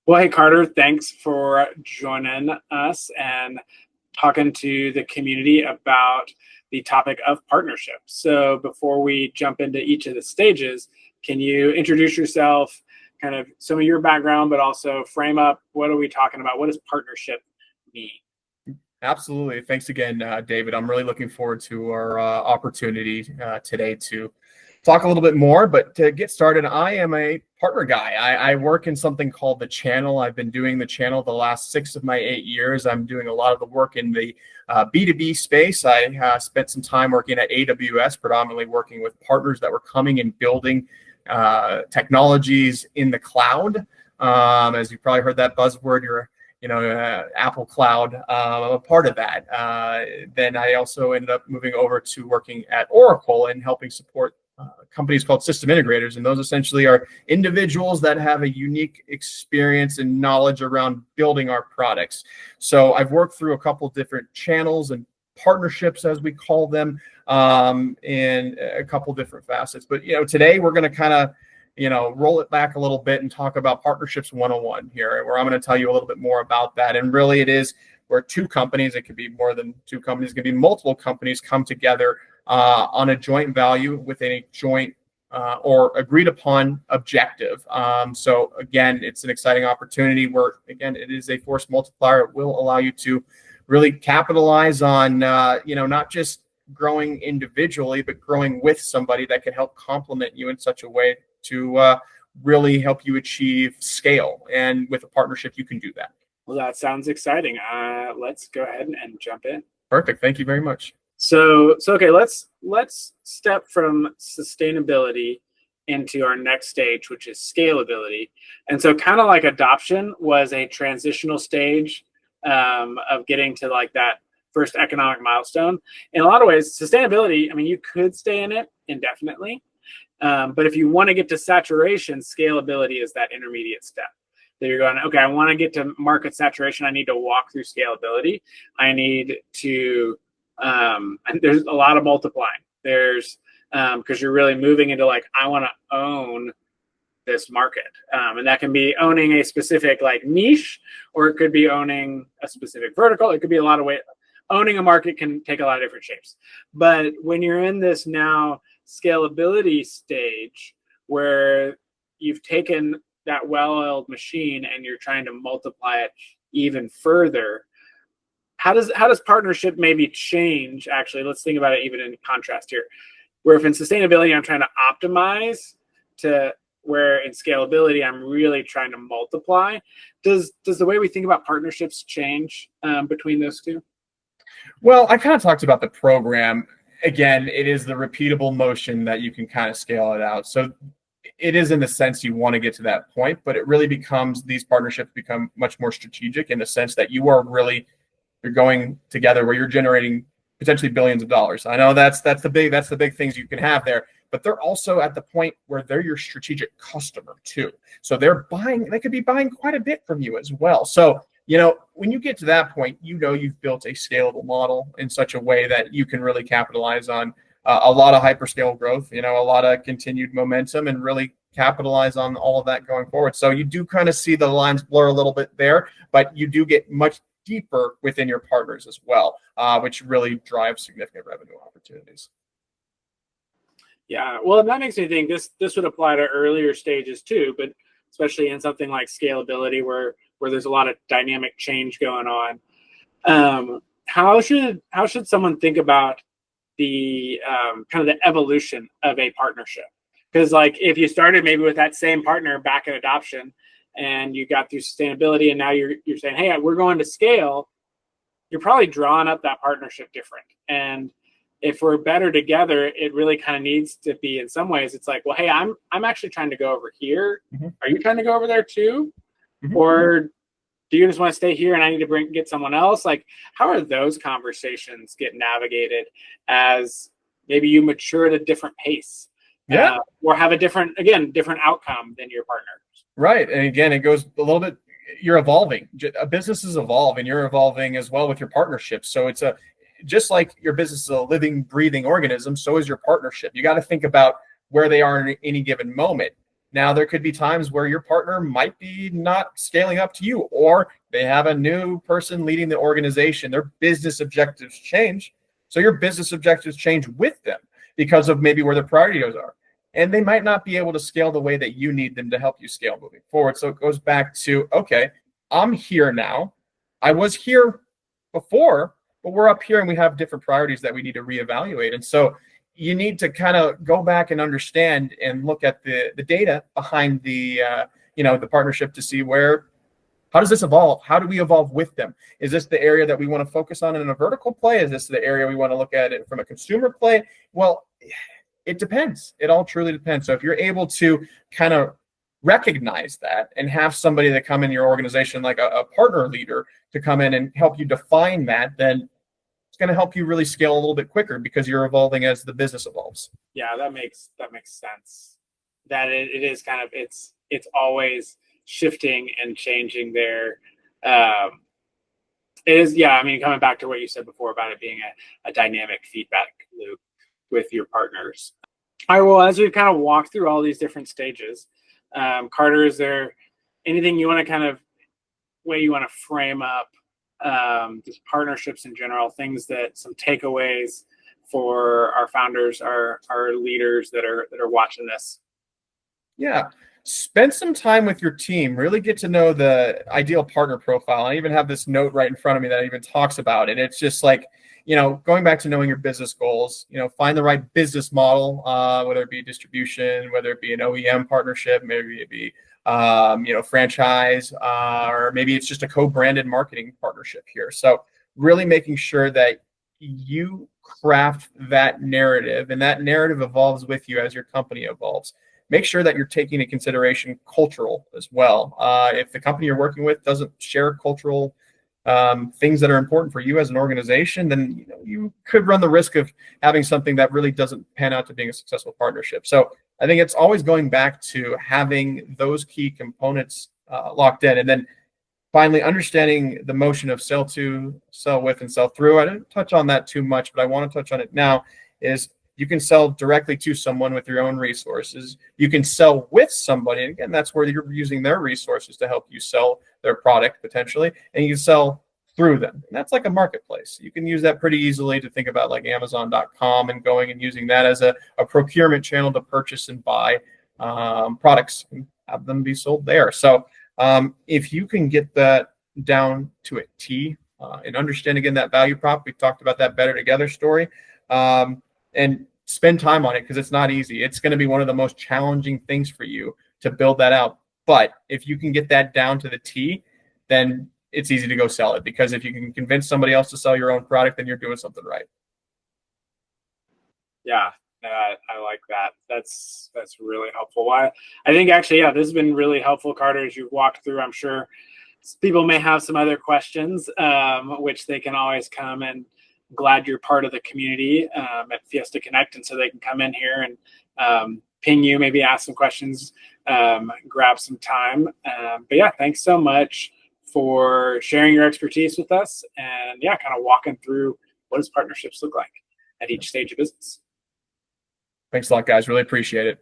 Well, hey, Carter, thanks for joining us and talking to the community about the topic of partnerships. So before we jump into each of the stages, can you introduce yourself, kind of some of your background, but also frame up what are we talking about? What does partnership mean? Absolutely. Thanks again, David. I'm really looking forward to our opportunity today to talk a little bit more. But to get started, I am a partner guy. I work in something called the channel. I've been doing the channel the last 6 of my 8 years. I'm doing a lot of the work in the B2B space. I spent some time working at AWS, predominantly working with partners that were coming and building technologies in the cloud. As you probably heard that buzzword, Apple Cloud, I'm a part of that. Then I also ended up moving over to working at Oracle and helping support companies called system integrators. And those essentially are individuals that have a unique experience and knowledge around building our products. So I've worked through a couple different channels and partnerships, as we call them, in a couple different facets. But, today we're going to kind of roll it back a little bit and talk about partnerships 101 here, where I'm going to tell you a little bit more about that. And really it is where two companies, it could be more than two companies, it could be multiple companies come together on a joint value with a joint or agreed upon objective. So again, it's an exciting opportunity where, again, it is a force multiplier. It will allow you to really capitalize on, not just growing individually, but growing with somebody that can help complement you in such a way to really help you achieve scale. And with a partnership, you can do that. Well, that sounds exciting. Let's go ahead and jump in. Perfect. Thank you very much. So okay, let's step from sustainability into our next stage, which is scalability. And so kind of like adoption was a transitional stage of getting to like that first economic milestone. In a lot of ways, sustainability, I mean, you could stay in it indefinitely. But if you want to get to saturation, scalability is that intermediate step. That you're going, okay, I want to get to market saturation. I need to walk through scalability. I need to, and there's a lot of multiplying. There's, because you're really moving into like, I want to own this market. And that can be owning a specific like niche, or it could be owning a specific vertical. It could be a lot of ways. Owning a market can take a lot of different shapes. But when you're in this now scalability stage where you've taken that well-oiled machine and you're trying to multiply it even further, how does partnership maybe change? Actually, let's think about it even in contrast here, where if in sustainability I'm trying to optimize, to where in scalability I'm really trying to multiply. Does the way we think about partnerships change between those two? Well, I kind of talked about the program. Again, it is the repeatable motion that you can kind of scale it out. So it is in the sense you want to get to that point, but it really becomes, these partnerships become much more strategic in the sense that you're going together where you're generating potentially billions of dollars. I know that's the big things you can have there, but they're also at the point where they're your strategic customer too. So they could be buying quite a bit from you as well. So when you get to that point, you've built a scalable model in such a way that you can really capitalize on a lot of hyperscale growth, a lot of continued momentum, and really capitalize on all of that going forward. So you do kind of see the lines blur a little bit there, but you do get much deeper within your partners as well, which really drives significant revenue opportunities. Yeah, well, that makes me think this would apply to earlier stages too, but especially in something like scalability where there's a lot of dynamic change going on. How should someone think about the kind of the evolution of a partnership? Because like if you started maybe with that same partner back at adoption and you got through sustainability and now you're saying, hey, we're going to scale, you're probably drawing up that partnership different. And if we're better together, it really kind of needs to be, in some ways, it's like, well, hey, I'm actually trying to go over here. Mm-hmm. Are you trying to go over there too? Mm-hmm. Or do you just want to stay here and I need to get someone else? Like, how are those conversations get navigated as maybe you mature at a different pace? Yeah. Or have a different outcome than your partner? Right. And again, it goes a little bit, you're evolving. Businesses evolve and you're evolving as well with your partnerships. So it's just like your business is a living, breathing organism, so is your partnership. You got to think about where they are in any given moment. Now, there could be times where your partner might be not scaling up to you, or they have a new person leading the organization. Their business objectives change. So your business objectives change with them because of maybe where their priorities are. And they might not be able to scale the way that you need them to help you scale moving forward. So it goes back to, okay, I'm here now. I was here before, but we're up here and we have different priorities that we need to reevaluate. And so you need to kind of go back and understand and look at the data behind the the partnership to see how does this evolve? How do we evolve with them? Is this the area that we want to focus on in a vertical play? Is this the area we want to look at it from a consumer play? Well, it depends. It all truly depends. So if you're able to kind of recognize that and have somebody that come in your organization, like a partner leader, to come in and help you define that, then it's going to help you really scale a little bit quicker because you're evolving as the business evolves. Yeah, that makes sense. That it is kind of it's always shifting and changing there. It is, yeah. I mean, coming back to what you said before about it being a dynamic feedback loop with your partners. All right. Well, as we've kind of walked through all these different stages, Carter, is there anything you want to kind of way you want to frame up just partnerships in general, things that some takeaways for our founders, our leaders that are watching this? Yeah. Spend some time with your team. Really get to know the ideal partner profile. I even have this note right in front of me that even talks about it. It's just like, going back to knowing your business goals, find the right business model, whether it be distribution, whether it be an OEM partnership, maybe it be, franchise, or maybe it's just a co-branded marketing partnership here. So really making sure that you craft that narrative and that narrative evolves with you as your company evolves. Make sure that you're taking into consideration cultural as well. If the company you're working with doesn't share cultural things that are important for you as an organization, then you could run the risk of having something that really doesn't pan out to being a successful partnership. So I think it's always going back to having those key components locked in. And then finally, understanding the motion of sell to, sell with, and sell through. I didn't touch on that too much, but I want to touch on it now, is you can sell directly to someone with your own resources. You can sell with somebody. And again, that's where you're using their resources to help you sell their product potentially. And you can sell through them. And that's like a marketplace. You can use that pretty easily to think about like Amazon.com and going and using that as a procurement channel to purchase and buy products and have them be sold there. So if you can get that down to a T and understand again that value prop, we talked about that better together story, and spend time on it because it's not easy. It's going to be one of the most challenging things for you to build that out. But if you can get that down to the T, then it's easy to go sell it, because if you can convince somebody else to sell your own product, then you're doing something right. Yeah, I like that. That's really helpful. I think actually, yeah, this has been really helpful, Carter, as you've walked through. I'm sure people may have some other questions, which they can always come and glad you're part of the community at Fiesta Connect, and so they can come in here and ping you, maybe ask some questions, grab some time. But yeah, thanks so much for sharing your expertise with us, and yeah, kind of walking through what does partnerships look like at each stage of business. Thanks a lot, guys. Really appreciate it.